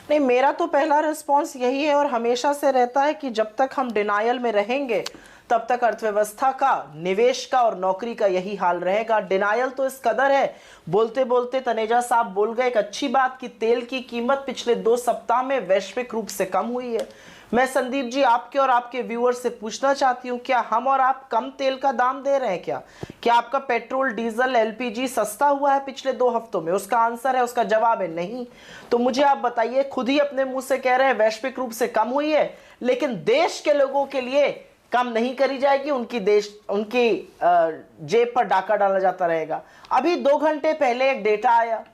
नहीं, मेरा तो पहला रिस्पॉन्स यही है और हमेशा से रहता है कि जब तक हम डिनायल में रहेंगे तब तक अर्थव्यवस्था का, निवेश का और नौकरी का यही हाल रहेगा। डिनायल तो इस कदर है, बोलते बोलते तनेजा साहब बोल गए एक अच्छी बात कि तेल की कीमत पिछले 2 सप्ताह में वैश्विक रूप से कम हुई है। मैं संदीप जी आपके और आपके व्यूअर्स से पूछना चाहती हूं, क्या हम और आप कम तेल का दाम दे रहे हैं? क्या आपका पेट्रोल, डीजल, एलपीजी सस्ता हुआ है पिछले 2 हफ्तों में? उसका आंसर है, उसका जवाब है नहीं। तो मुझे आप बताइए, खुद ही अपने मुंह से कह रहे हैं वैश्विक रूप से कम हुई है, लेकिन देश के लोगों के लिए कम नहीं करी जाएगी, उनकी जेब पर डाका डाला जाता रहेगा। अभी 2 घंटे पहले एक डेटा आया,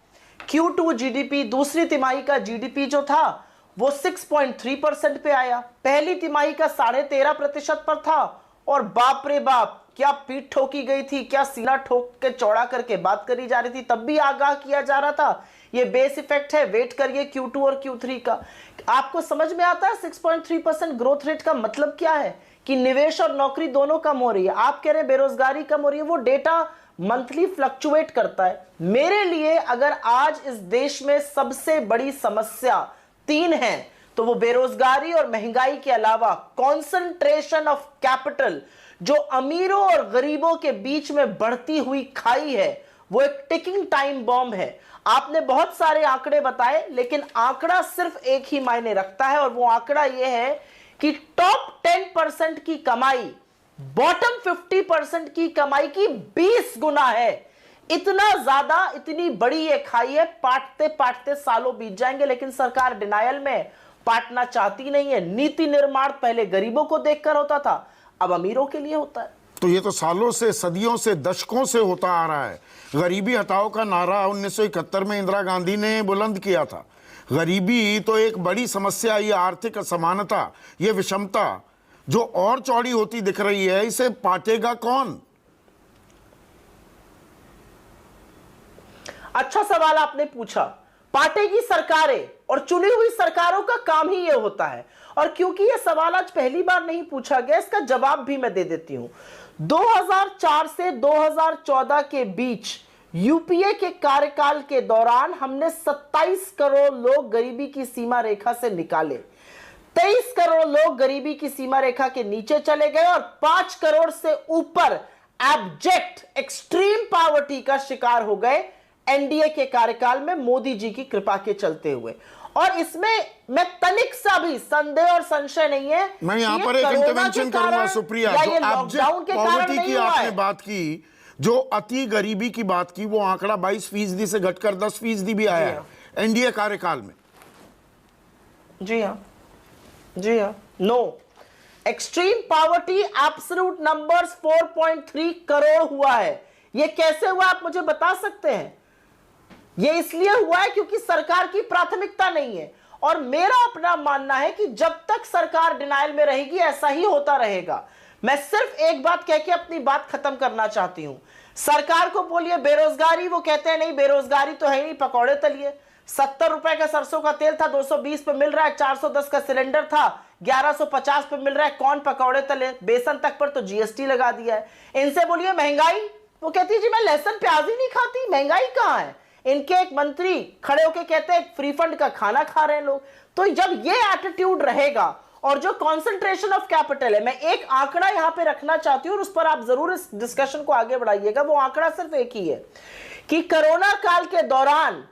Q2 जीडीपी, दूसरी तिमाही का जीडीपी जो था वो 6.3% पे आया, पहली तिमाही का 13.5% पर था। और बाप रे बाप, क्या पीठ ठोकी गई थी, क्या सीना ठोक के चौड़ा करके बात करी जा रही थी। तब भी आगाह किया जा रहा था ये बेस इफेक्ट है, वेट करिए Q2 और Q3 का। आपको समझ में आता है 6.3% ग्रोथ रेट का मतलब क्या है? कि निवेश और नौकरी दोनों कम हो रही है। आप कह रहे हैं बेरोजगारी कम हो रही है, वो डेटा मंथली फ्लक्चुएट करता है। मेरे लिए अगर आज इस देश में सबसे बड़ी समस्या 3 है तो वो बेरोजगारी और महंगाई के अलावा कॉन्सेंट्रेशन ऑफ कैपिटल, जो अमीरों और गरीबों के बीच में बढ़ती हुई खाई है, वो एक टिकिंग टाइम बॉम्ब है। आपने बहुत सारे आंकड़े बताए, लेकिन आंकड़ा सिर्फ एक ही मायने रखता है और वो आंकड़ा यह है कि टॉप 10% की कमाई बॉटम 50% की कमाई की 20 गुना है। इतना ज्यादा, इतनी बड़ी ये खाई है, पाटते पाटते सालों बीत जाएंगे, लेकिन सरकार डिनायल में पाटना चाहती नहीं है। नीति निर्माण पहले गरीबों को देखकर होता था, अब अमीरों के लिए होता है। तो ये तो सालों से, सदियों से, दशकों से होता आ रहा है। गरीबी हटाओ का नारा 1971 में इंदिरा गांधी ने बुलंद किया था। गरीबी तो एक बड़ी समस्या, ये आर्थिक असमानता, ये विषमता जो और चौड़ी होती दिख रही है, इसे पाटेगा कौन? अच्छा सवाल आपने पूछा। पार्टेगी सरकारें, और चुनी हुई सरकारों का काम ही यह होता है। और क्योंकि यह सवाल आज पहली बार नहीं पूछा गया, इसका जवाब भी मैं दे देती हूं। 2004 से 2014 के बीच यूपीए के कार्यकाल के दौरान हमने 27 करोड़ लोग गरीबी की सीमा रेखा से निकाले, 23 करोड़ लोग गरीबी की सीमा रेखा के नीचे चले गए और 5 करोड़ से ऊपर एब्जेक्ट, एक्सट्रीम पॉवर्टी का शिकार हो गए एनडीए के कार्यकाल में, मोदी जी की कृपा के चलते हुए। और इसमें मैं तनिक सा भी संदेह और संशय नहीं है। मैं यहां पर एक इंटरवेंशन करूंगा सुप्रिया। जो एब्जेक्ट पॉवर्टी की आपने बात की, जो अति गरीबी की बात की, वो आंकड़ा 22% से घटकर 10% भी आया है एनडीए कार्यकाल में। जी हाँ, जी हाँ। No, extreme poverty absolute numbers 4.3 crore हुआ है। ये कैसे हुआ आप मुझे बता सकते हैं? ये इसलिए हुआ है क्योंकि सरकार की प्राथमिकता नहीं है। और मेरा अपना मानना है कि जब तक सरकार डिनायल में रहेगी ऐसा ही होता रहेगा। मैं सिर्फ एक बात कह के अपनी बात खत्म करना चाहती हूं। सरकार को बोलिए बेरोजगारी, वो कहते हैं नहीं बेरोजगारी तो है नहीं, पकौड़े तलिए। 70 रुपए का सरसों का तेल था, 220 पे मिल रहा है। 410 का सिलेंडर था, 1150 पे मिल रहा है। कौन पकौड़े तले? बेसन तक पर तो जीएसटी लगा दिया है। इनसे बोलिए महंगाई, वो कहती है जी मैं लहसुन प्याज ही नहीं खाती, महंगाई कहां है? इनके एक मंत्री खड़े होके कहते हैं फ्री फंड का खाना खा रहे हैं लोग। तो जब ये एटीट्यूड रहेगा और जो कॉन्सेंट्रेशन ऑफ कैपिटल है, मैं एक आंकड़ा यहां पे रखना चाहती हूं और उस पर आप जरूर इस डिस्कशन को आगे बढ़ाइएगा। वो आंकड़ा सिर्फ एक ही है कि कोरोना काल के दौरान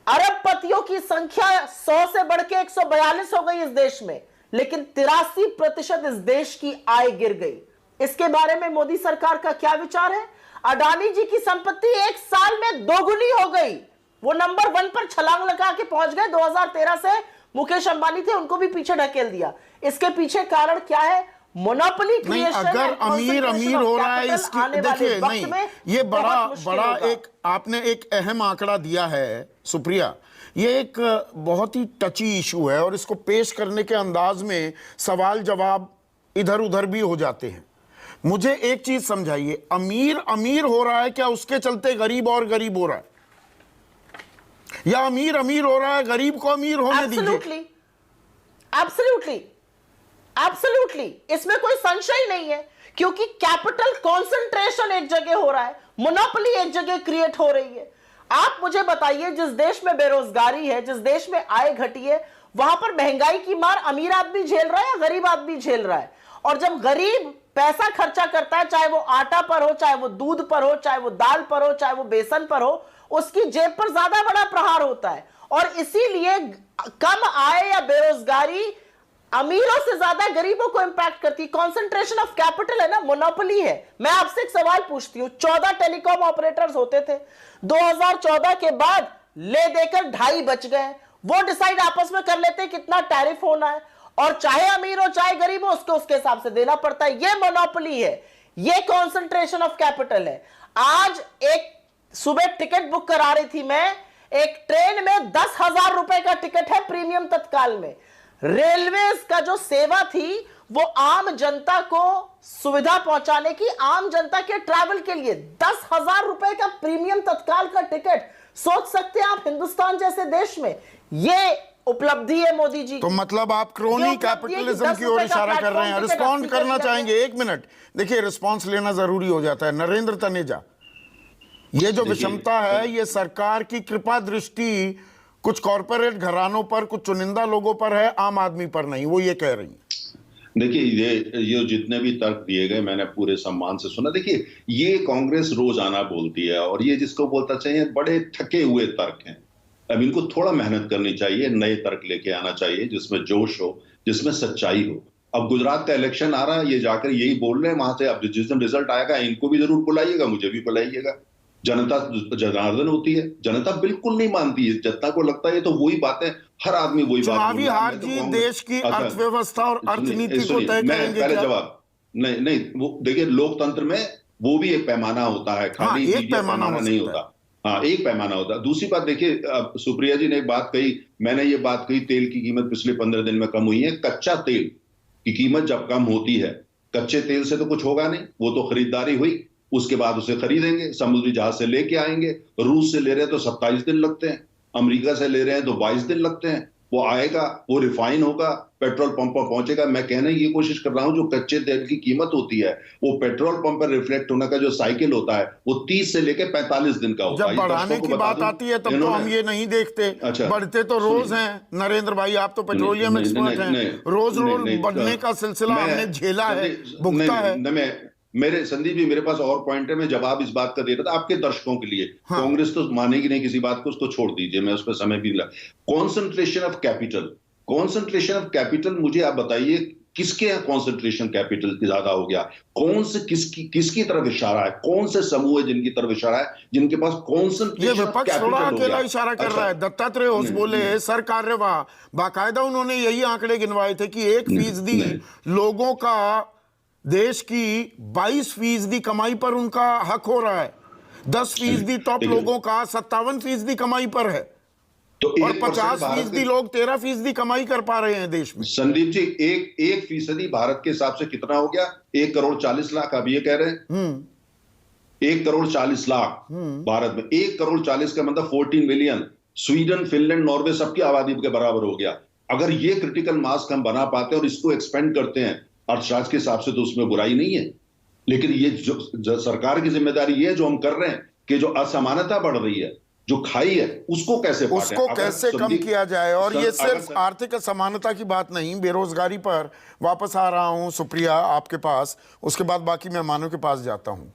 अरबपतियों की संख्या 100 से बढ़ के 142 हो गई इस देश में, लेकिन 83% इस देश की आय गिर गई। इसके बारे में मोदी सरकार का क्या विचार है? अडानी जी की संपत्ति 1 साल में दोगुनी हो गई। वो नंबर 1 पर छलांग लगा के पहुंच गए। 2013 से मुकेश अंबानी थे, उनको भी पीछे ढकेल दिया। इसके पीछे कारण क्या है? Monopoly creation. अगर अमीर हो रहा है, इसकी देखिए नहीं, ये बड़ा एक आपने एक अहम आंकड़ा दिया है सुप्रिया। ये एक बहुत ही टची इशू है और इसको पेश करने के अंदाज में सवाल जवाब इधर उधर भी हो जाते हैं। मुझे एक चीज समझाइए, अमीर हो रहा है क्या उसके चलते गरीब और गरीब हो रहा है, या अमीर हो रहा है गरीब को अमीर होने दीजिए? एब्सोल्युटली, इसमें कोई संशय नहीं है, क्योंकि कैपिटल कंसंट्रेशन एक जगह हो रहा है, मोनोपोली एक जगह क्रिएट हो रही है। आप मुझे बताइए, जिस देश में बेरोजगारी है, जिस देश में आय घटी है, वहां पर महंगाई की मार अमीर आदमी झेल रहा है या गरीब आदमी झेल रहा है? और जब गरीब पैसा खर्चा करता है, चाहे वो आटा पर हो, चाहे वो दूध पर हो, चाहे वो दाल पर हो, चाहे वो बेसन पर हो, उसकी जेब पर ज्यादा बड़ा प्रहार होता है। और इसीलिए कम आय या बेरोजगारी अमीरों से ज्यादा गरीबों को इंपैक्ट करती है। कॉन्सेंट्रेशन ऑफ कैपिटल है ना, मोनोपोली है। मैं आपसे एक सवाल पूछती हूं, 14 टेलीकॉम ऑपरेटर्स होते थे, 2014 के बाद ले देकर 2.5 बच गए। वो डिसाइड आपस में कर लेते हैं कितना टैरिफ होना है, और चाहे अमीर हो चाहे गरीब हो, उसको उसके हिसाब से देना पड़ता है। ये मोनोपोली है, ये कॉन्सेंट्रेशन ऑफ कैपिटल है। आज एक सुबह टिकट बुक करा रही थी मैं, एक ट्रेन में 10,000 रुपए का टिकट है प्रीमियम तत्काल में। रेलवेज का जो सेवा थी वो आम जनता को सुविधा पहुंचाने की, आम जनता के ट्रैवल के लिए 10,000 रुपए का प्रीमियम तत्काल का टिकट। सोच सकते हैं आप हिंदुस्तान जैसे देश में ये उपलब्धि है मोदी जी। तो मतलब आप क्रोनी कैपिटलिज्म की ओर इशारा कर रहे हैं। रिस्पॉन्ड करना चाहेंगे? 1 मिनट, देखिए रिस्पॉन्स लेना जरूरी हो जाता है। नरेंद्र तनेजा, ये जो विषमता है ये सरकार की कृपा दृष्टि कुछ कॉरपोरेट घरानों पर, कुछ चुनिंदा लोगों पर है, आम आदमी पर नहीं, वो ये कह रही है। देखिए ये जितने भी तर्क दिए गए मैंने पूरे सम्मान से सुना। देखिए ये कांग्रेस रोजाना बोलती है, और ये जिसको बोलता चाहिए बड़े थके हुए तर्क हैं। अब इनको थोड़ा मेहनत करनी चाहिए, नए तर्क लेके आना चाहिए जिसमें जोश हो, जिसमें सच्चाई हो। अब गुजरात का इलेक्शन आ रहा है, ये जाकर यही बोल रहे हैं वहां से। अब जिस दिन रिजल्ट आएगा इनको भी जरूर बुलाइएगा, मुझे भी बुलाइएगा। जनता जनार्दन होती है, जनता बिल्कुल नहीं मानती है। जनता को लगता है तो वही बातें, हर आदमी वही बात। चुनावी हार जी देश की अर्थव्यवस्था और अर्थनीति को तय करेंगे। पहले जवाब नहीं, वो देखिए लोकतंत्र में वो भी एक पैमाना होता है, खाली एक पैमाना नहीं होता। हाँ, एक पैमाना होता है। दूसरी बात देखिए, सुप्रिया जी ने एक बात कही, मैंने ये बात कही, तेल की कीमत पिछले 15 दिन में कम हुई है। कच्चा तेल की कीमत जब कम होती है, कच्चे तेल से तो कुछ होगा नहीं, वो तो खरीदारी हुई, उसके बाद उसे खरीदेंगे, समुद्री जहाज से लेके आएंगे। रूस से ले रहे हैं तो 27 दिन लगते हैं, अमेरिका से ले रहे हैं तो 22 दिन लगते हैं। वो आएगा, वो रिफाइन होगा, पेट्रोल पंप पर पहुंचेगा। मैं कहने की कोशिश कर रहा हूं, जो कच्चे तेल की कीमत होती है वो पेट्रोल पंप पर रिफ्लेक्ट होने का जो साइकिल होता है वो 30 से लेकर 45 दिन का होता है। जब बढ़ाने की बात आती है तब तो हम ये नहीं देखते। अच्छा, बढ़ते तो रोज हैं। नरेंद्र भाई, आप तो पेट्रोलियम एक्सपर्ट हैं, रोज बढ़ने का सिलसिला हमने झेला है, भुगता है। मेरे संदीप जी, मेरे पास और पॉइंट है, मैं जवाब इस बात का दे रहा था आपके दर्शकों के लिए। हाँ। कांग्रेस तो मानेगी नहीं किसी बात को, उसको छोड़ दीजिए, मैं उस पर समय भी लगा। कॉन्सेंट्रेशन ऑफ कैपिटल, मुझे आप बताइए किसके यहाँ कॉन्सेंट्रेशन कैपिटल ज्यादा हो गया? कौन से किसकी तरफ इशारा है? कौन से समूह है जिनकी तरफ इशारा है, जिनके पास कॉन्सेंट्रेशन ऑफ कैपिटल हो गया? अकेला इशारा कर रहा है। दत्तात्रेय होश बोले सर कार्यवाह, बाकायदा उन्होंने यही आंकड़े गिनवाए थे कि 1% लोगों का देश की 22% कमाई पर उनका हक हो रहा है, 10% टॉप लोगों का 57% कमाई पर है, तो और 50% लोग 13% कमाई कर पा रहे हैं देश में। संदीप जी, 1% भारत के हिसाब से कितना हो गया? 1,40,00,000 आप ये कह रहे हैं? 1,40,00,000 भारत में। 1,40,00,000 का मतलब 14 मिलियन। स्वीडन, फिनलैंड, नॉर्वे सबकी आबादी के बराबर हो गया। अगर ये क्रिटिकल मास हम बना पाते हैं और इसको एक्सपेंड करते हैं अर्थशास्त्र के हिसाब से, तो उसमें बुराई नहीं है। लेकिन ये जो सरकार की जिम्मेदारी ये जो हम कर रहे हैं कि जो असमानता बढ़ रही है, जो खाई है, उसको कैसे कम किया जाए। और ये सिर्फ आर्थिक असमानता की बात नहीं, बेरोजगारी पर वापस आ रहा हूं सुप्रिया आपके पास, उसके बाद बाकी मेहमानों के पास जाता हूं।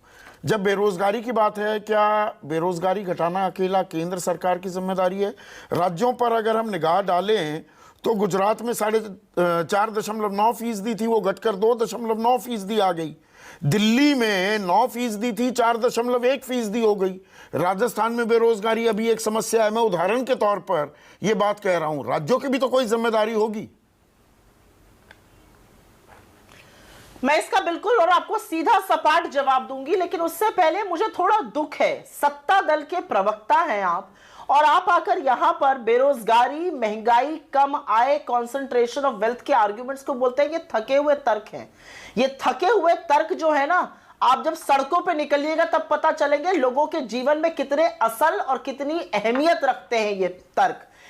जब बेरोजगारी की बात है, क्या बेरोजगारी घटाना अकेला केंद्र सरकार की जिम्मेदारी है? राज्यों पर अगर हम निगाह डालें तो गुजरात में 4.9% थी, वो घटकर 2.9% आ गई। दिल्ली में 9% थी, 4.1% हो गई। राजस्थान में बेरोजगारी अभी एक समस्या है। मैं उदाहरण के तौर पर यह बात कह रहा हूं, राज्यों की भी तो कोई जिम्मेदारी होगी। मैं इसका बिल्कुल और आपको सीधा सपाट जवाब दूंगी, लेकिन उससे पहले मुझे थोड़ा दुख है। सत्ता दल के प्रवक्ता हैं आप, और आप आकर यहां पर बेरोजगारी, महंगाई, कम आय, कॉन्सेंट्रेशन ऑफ वेल्थ के आर्गुमेंट्स को बोलते हैं ये थके हुए तर्क हैं। ये थके हुए तर्क जो है ना, आप जब सड़कों पे निकलिएगा तब पता चलेंगे लोगों के जीवन में कितने असल और कितनी अहमियत रखते हैं ये तर्क।